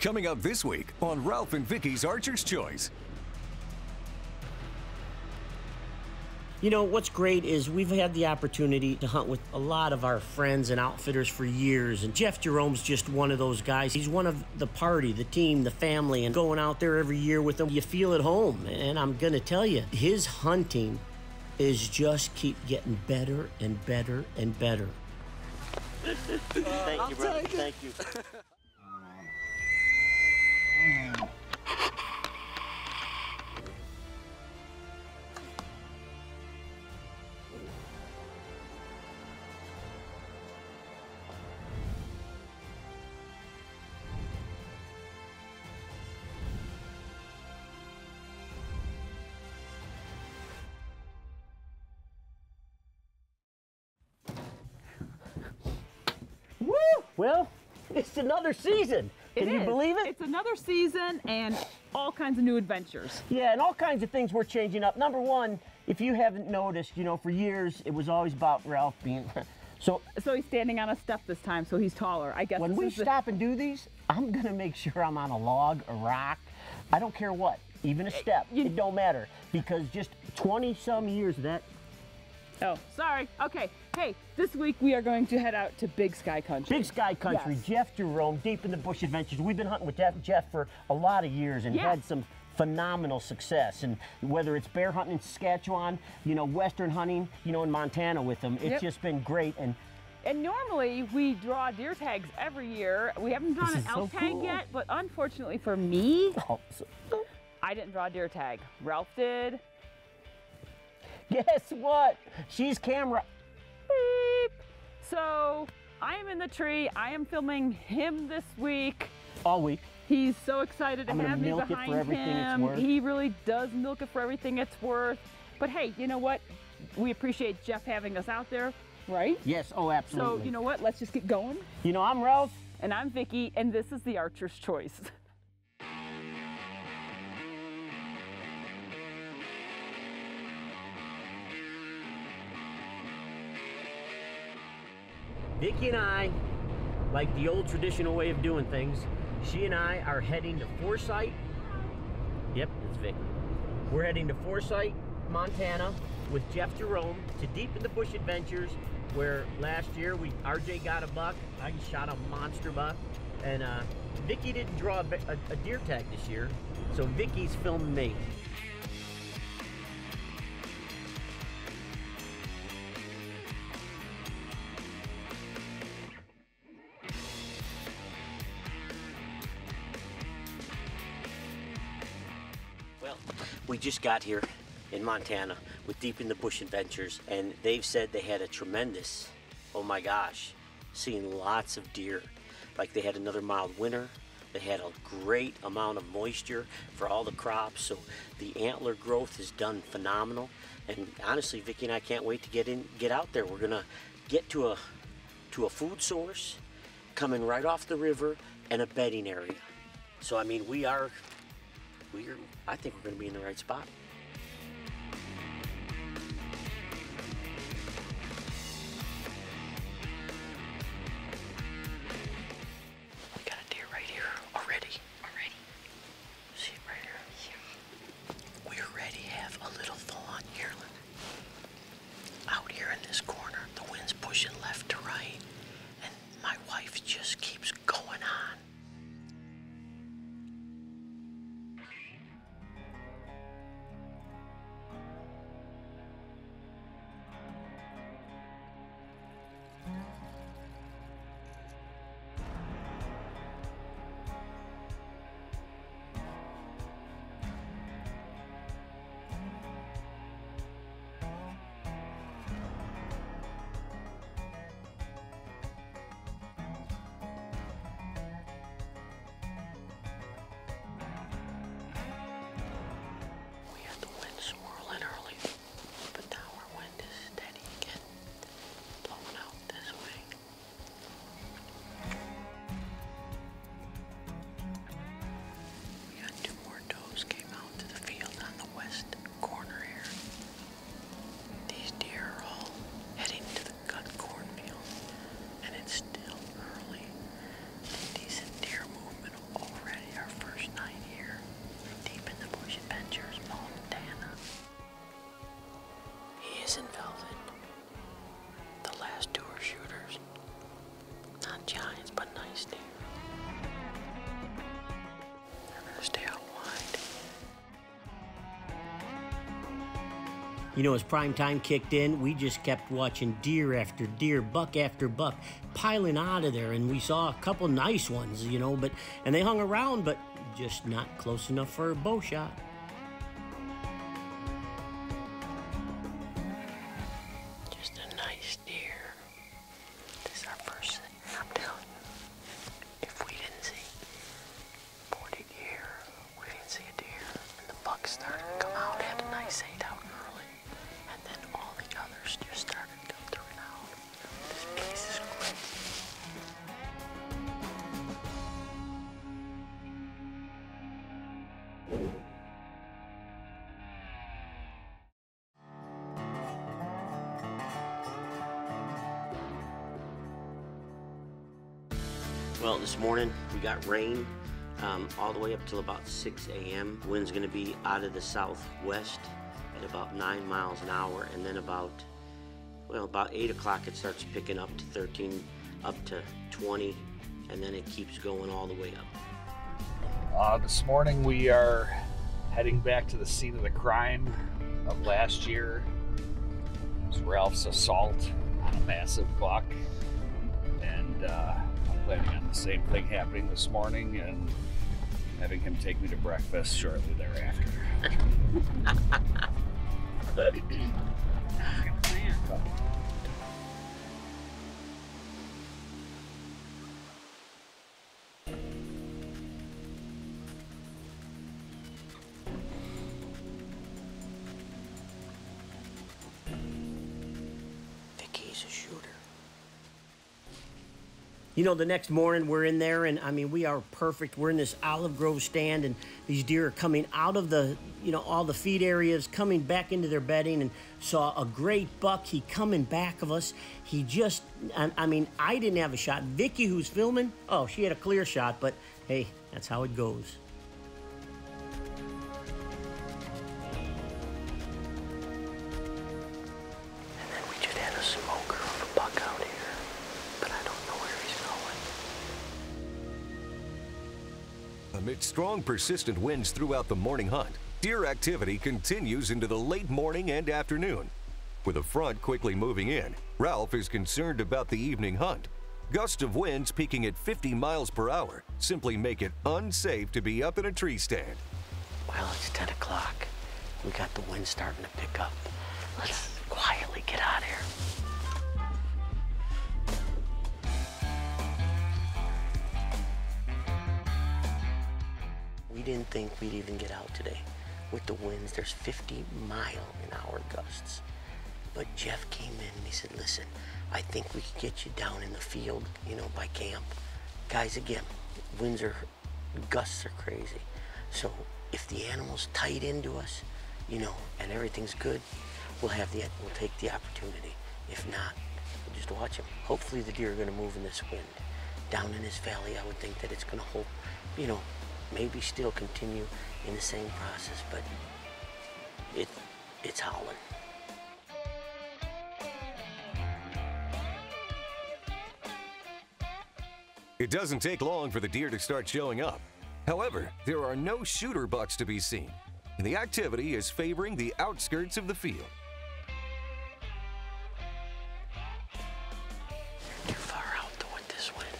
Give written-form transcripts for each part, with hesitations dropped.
Coming up this week on Ralph and Vicki's Archer's Choice. You know, what's great is we've had the opportunity to hunt with a lot of our friends and outfitters for years, and Jeff Jerome's just one of those guys. He's one of the party, the team, the family, and going out there every year with him, you feel at home. And I'm going to tell you, his hunting is just keep getting better and better and better. Thank you, brother. Thank you. Woo! Well, it's another season. Can you believe it? It's another season and all kinds of new adventures. Yeah, and all kinds of things we're changing up. Number one, if you haven't noticed, you know, for years it was always about Ralph being... So he's standing on a step this time, so he's taller. I guess when we stop and do these, I'm going to make sure I'm on a log, a rock. I don't care what, even a step. It don't matter, because just 20-some years of that... Oh, sorry. Okay. Hey, this week we are going to head out to Big Sky Country. Big Sky Country, yes. Jeff Jerome, Deep in the Bush Adventures. We've been hunting with Jeff for a lot of years and had some phenomenal success. And whether it's bear hunting in Saskatchewan, you know, Western hunting, you know, in Montana with them, it's just been great. And normally we draw deer tags every year. We haven't drawn an elk tag yet, but unfortunately for me, I didn't draw a deer tag. Ralph did. Guess what? She's camera. Beep. So I am in the tree. I am filming him this week. All week. He's so excited to have me behind him. He really does milk it for everything it's worth. But hey, you know what? We appreciate Jeff having us out there, right? Yes, oh, absolutely. So you know what? Let's just get going. You know, I'm Ralph. And I'm Vicki, and this is the Archer's Choice. Vicki and I, like the old traditional way of doing things, she and I are heading to Forsyth. Yep, it's Vic. We're heading to Forsyth, Montana with Jeff Jerome to Deep in the Bush Adventures, where last year RJ got a buck, I shot a monster buck, and Vicki didn't draw a deer tag this year, so Vicki's filming me. We just got here in Montana with Deep in the Bush Adventures, and they've said they had a tremendous, oh my gosh, seeing lots of deer. Like they had another mild winter, they had a great amount of moisture for all the crops, so the antler growth has done phenomenal. And honestly, Vicki and I can't wait to get out there. We're gonna get to a food source, coming right off the river, and a bedding area. So I mean, I think we're going to be in the right spot. We got a deer right here already. See it right here? Yeah. We already have a little full-on yearling. Out here in this corner, the wind's pushing left to right, and my wife just keeps going on. You know, as prime time kicked in, we just kept watching deer after deer, buck after buck, piling out of there, and we saw a couple nice ones, you know, and they hung around, but just not close enough for a bow shot. Just a nice deer. This is our first thing. I'm telling you, if we didn't see 40 deer, we didn't see a deer, and the bucks started to come out, had a nice 8 out early, and then all the others just started filtering out. This place is crazy. Well, this morning we got rain all the way up till about 6 a.m. Wind's going to be out of the southwest at about 9 miles an hour, and then about 8 o'clock it starts picking up to 13, up to 20, and then it keeps going all the way up. This morning we are heading back to the scene of the crime of last year. It was Ralph's assault on a massive buck, and I'm planning on the same thing happening this morning and having him take me to breakfast shortly thereafter. Vicki's a shooter. You know, the next morning we're in there, and I mean, we are perfect. We're in this olive grove stand, and these deer are coming out of the, all the feed areas, coming back into their bedding, and saw a great buck. He coming back of us. He just, I mean, I didn't have a shot. Vicki, who's filming, oh, she had a clear shot, but hey, that's how it goes. And then we just had a smoker of a buck out here. Amid strong, persistent winds throughout the morning hunt, deer activity continues into the late morning and afternoon. With a front quickly moving in, Ralph is concerned about the evening hunt. Gusts of winds peaking at 50 miles per hour simply make it unsafe to be up in a tree stand. Well, it's 10 o'clock. We got the wind starting to pick up. Let's quietly get out of here. We didn't think we'd even get out today. With the winds, there's 50-mile-an-hour gusts. But Jeff came in and he said, listen, I think we can get you down in the field, by camp. Guys, again, gusts are crazy. So if the animal's tight into us, and everything's good, we'll take the opportunity. If not, we'll just watch them. Hopefully the deer are gonna move in this wind. Down in this valley, I would think that it's gonna hold, maybe still continue in the same process, but it's howling. It doesn't take long for the deer to start showing up. However, there are no shooter bucks to be seen, and the activity is favoring the outskirts of the field. Too far out though with this wind.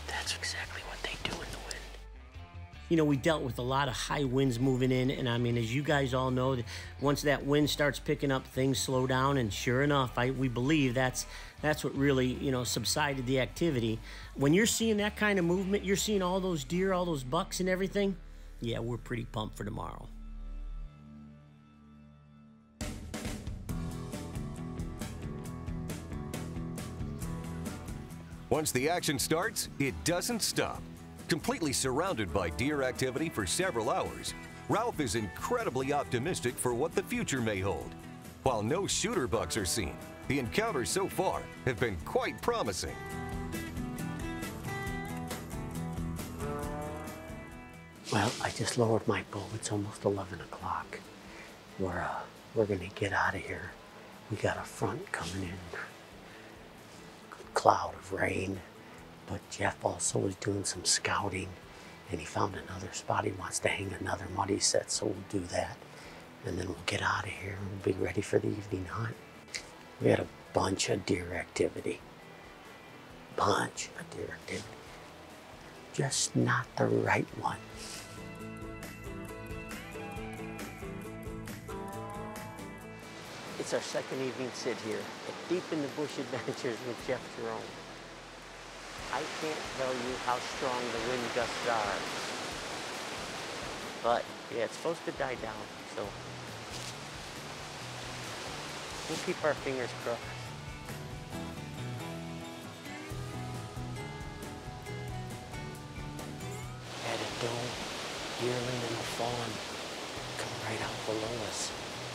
That's exactly what they do in the wind. We dealt with a lot of high winds moving in, and I mean, as you guys all know, once that wind starts picking up, things slow down, and sure enough, we believe that's what really, subsided the activity. When you're seeing that kind of movement, you're seeing all those deer, all those bucks and everything, yeah, we're pretty pumped for tomorrow. Once the action starts, it doesn't stop. Completely surrounded by deer activity for several hours, Ralph is incredibly optimistic for what the future may hold. While no shooter bucks are seen, the encounters so far have been quite promising. Well, I just lowered my bow. It's almost 11 o'clock. We're gonna get out of here. We got a front coming in. Cloud of rain. But Jeff also was doing some scouting, and he found another spot. He wants to hang another muddy set, so we'll do that. and then we'll get out of here and we'll be ready for the evening hunt. We had a bunch of deer activity. Just not the right one. It's our second evening sit here at Deep in the Bush Adventures with Jeff Jerome. I can't tell you how strong the wind gusts are, but yeah, it's supposed to die down, so we'll keep our fingers crossed. Had a doe, yearling, and a fawn come right out below us,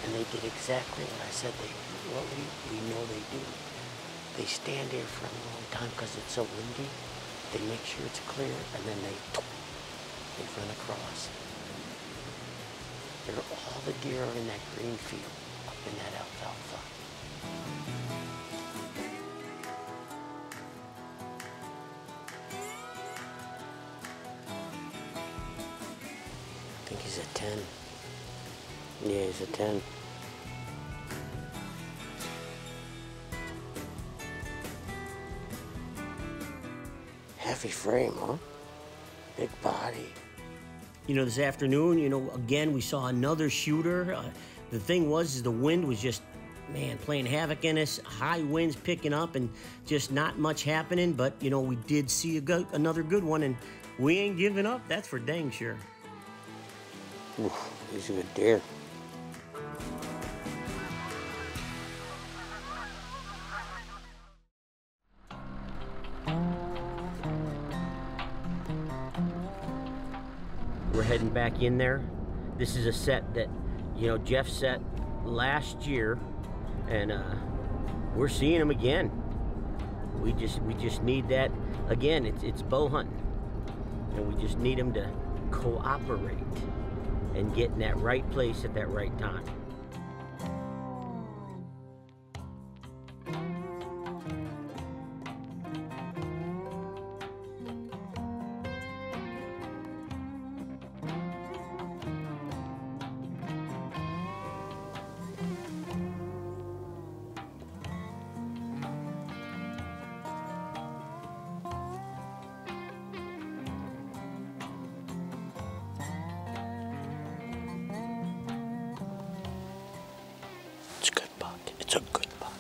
and they did exactly what I said what we know they do. They stand here for a long time because it's so windy. They make sure it's clear, and then they run across. All the deer are in that green field, up in that alfalfa. I think he's a 10. Yeah, he's a 10. Heavy frame, huh? Big body. You know, this afternoon, you know, again, we saw another shooter. The thing was, the wind was just, man, playing havoc in us. High winds picking up and just not much happening. But, you know, we did see another good one, and we ain't giving up. That's for dang sure. Ooh, he's a good deer. We're heading back in there. This is a set that, you know, Jeff set last year, and we're seeing them again. We just need that again. It's bow hunting, and we just need them to cooperate and get in that right place at that right time. It's a good buck.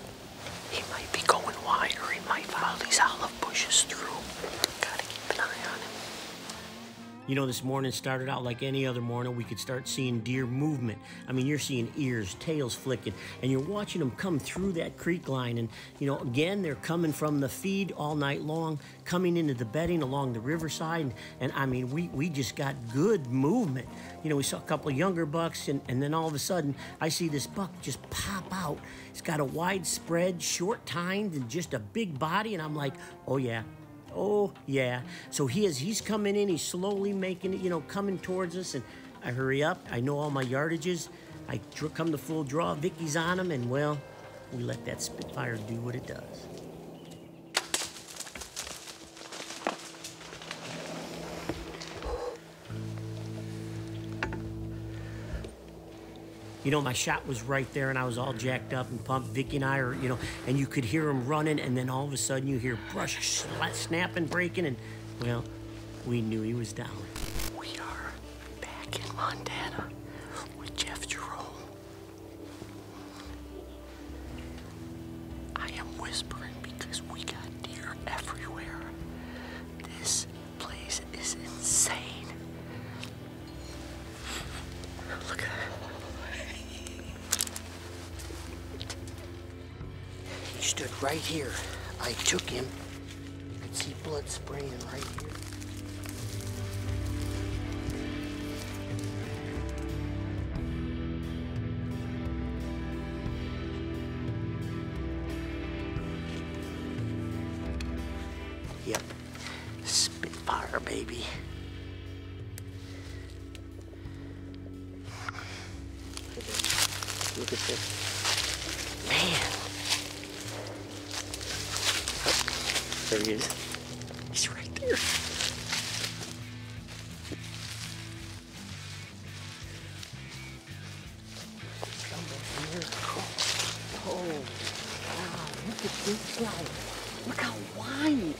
He might be going wide, or he might follow these olive bushes through. Gotta keep an eye on him. You know, this morning started out like any other morning. We could start seeing deer movement. I mean, you're seeing ears, tails flicking, and you're watching them come through that creek line. And, you know, again, they're coming from the feed all night long, coming into the bedding along the riverside. And I mean, we just got good movement. You know, we saw a couple of younger bucks, and then all of a sudden, I see this buck just pop out. He's got a wide spread, short tines, and just a big body. And I'm like, oh, yeah. Oh, yeah. So he's coming in. He's slowly making it, you know, coming towards us. And I hurry up. I know all my yardages. I come to full draw. Vicky's on him. And, well, we let that Spitfire do what it does. You know, my shot was right there, and I was all jacked up and pumped. Vicki and I are, you know, and you could hear him running, and then all of a sudden you hear brush snapping, breaking, and, well, we knew he was down. We are back in Montana with Jeff Jerome. I am whispering because we got deer everywhere. This place is insane. Look at it. He stood right here. I took him. You could see blood spraying right here. Yep. Spitfire, baby. Look at this. Man. There he is. He's right there. now. Look how wide.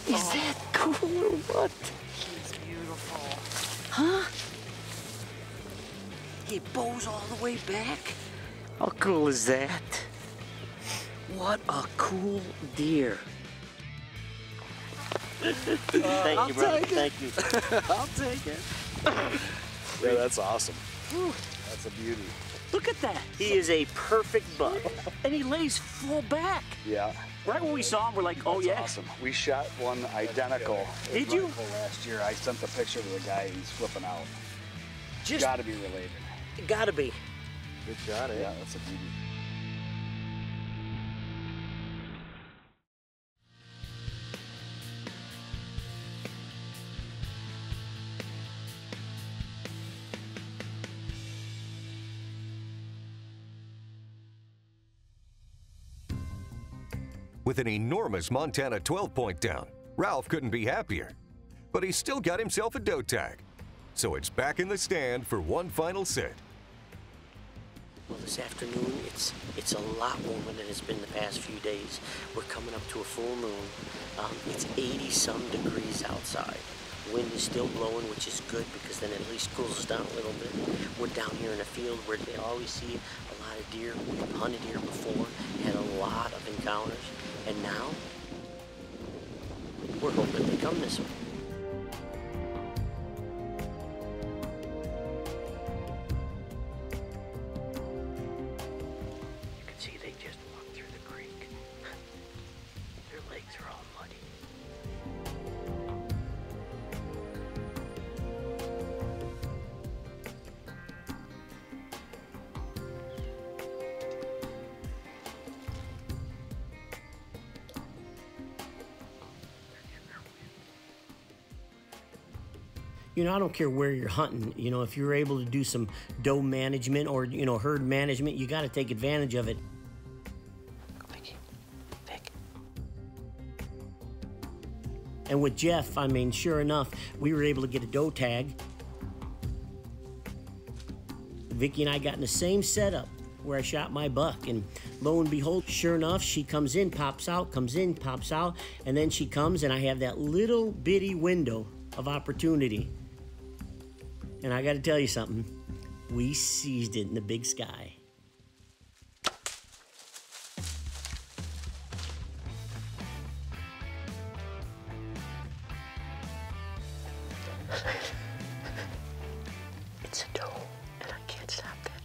Is that cool or what? He's beautiful. Huh? He bows all the way back? How cool is that? What a cool deer. Thank you, brother. Thank you. I'll take it. Yeah, that's awesome. That's a beauty. Look at that. He is a perfect buck. And he lays full back. Yeah. Right when we saw him, we're like, oh, That's yeah. awesome. We shot one identical. Did you? Last year. I sent the picture to the guy. He's flipping out. Just Gotta be related. gotta be. Good shot, eh? Yeah, that's a beauty. With an enormous Montana 12-point down, Ralph couldn't be happier. But he's still got himself a doe tag. So it's back in the stand for one final sit. Well, this afternoon, it's a lot warmer than it's been the past few days. We're coming up to a full moon. It's 80-some degrees outside. Wind is still blowing, which is good because then at least cools us down a little bit. We're down here in a field where they always see a lot of deer. We've hunted here before, had a lot of encounters, and now we're hoping they come this way. You can see they just walked through the creek. Their legs are all muddy. You know, I don't care where you're hunting. You know, if you're able to do some doe management or, you know, herd management, you got to take advantage of it. Go, Vicki. Vic. And with Jeff, I mean, sure enough, we were able to get a doe tag. Vicki and I got in the same setup where I shot my buck, and lo and behold, sure enough, she comes in, pops out, comes in, pops out, and then she comes, and I have that little bitty window of opportunity. And I got to tell you something, we seized it in the big sky. It's a doe, and I can't stop that.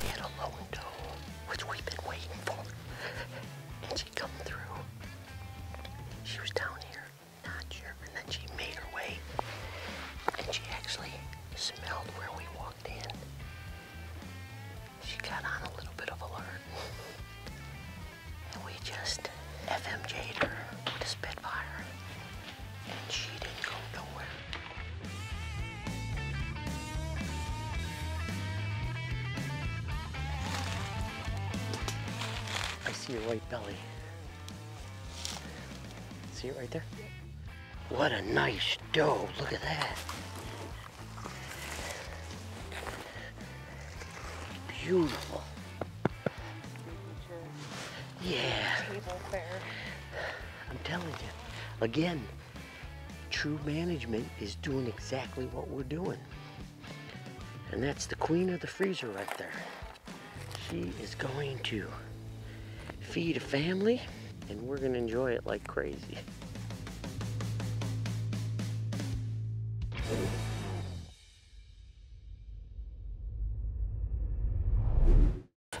We had a lone doe, which we've been waiting for, and she come through. She was down here, not sure, and then she made her way, and she actually smelled where we walked in. She got on a little bit of alert, and we just FMJ'd her with a Spitfire, and she didn't go nowhere. I see her white belly. See it right there? What a nice doe. Look at that. Beautiful. Yeah. I'm telling you. Again, true management is doing exactly what we're doing. And that's the queen of the freezer right there. She is going to feed a family, and we're gonna enjoy it like crazy.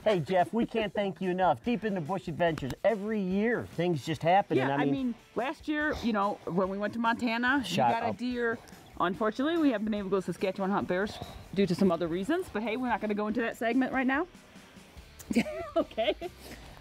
Hey, Jeff, we can't thank you enough. Deep in the Bush Adventures, every year things just happen. Yeah, and I mean, last year, you know, when we went to Montana, we got a deer. Unfortunately, we haven't been able to go to Saskatchewan hunt bears due to some other reasons, but hey, we're not gonna go into that segment right now. Okay.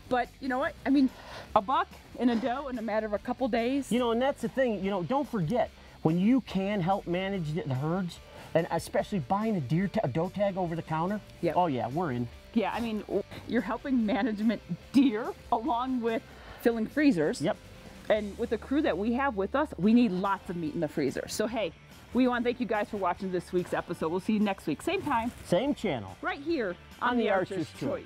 But you know what? I mean, a buck and a doe in a matter of a couple days. You know, and that's the thing, you know, don't forget, when you can help manage the herds, and especially buying a doe tag over the counter, Yep. Oh yeah, we're in. Yeah, I mean, you're helping management deer along with filling freezers. Yep. And with the crew that we have with us, we need lots of meat in the freezer. So hey, we want to thank you guys for watching this week's episode. We'll see you next week, same time, Same channel. right here on the Archer's Choice.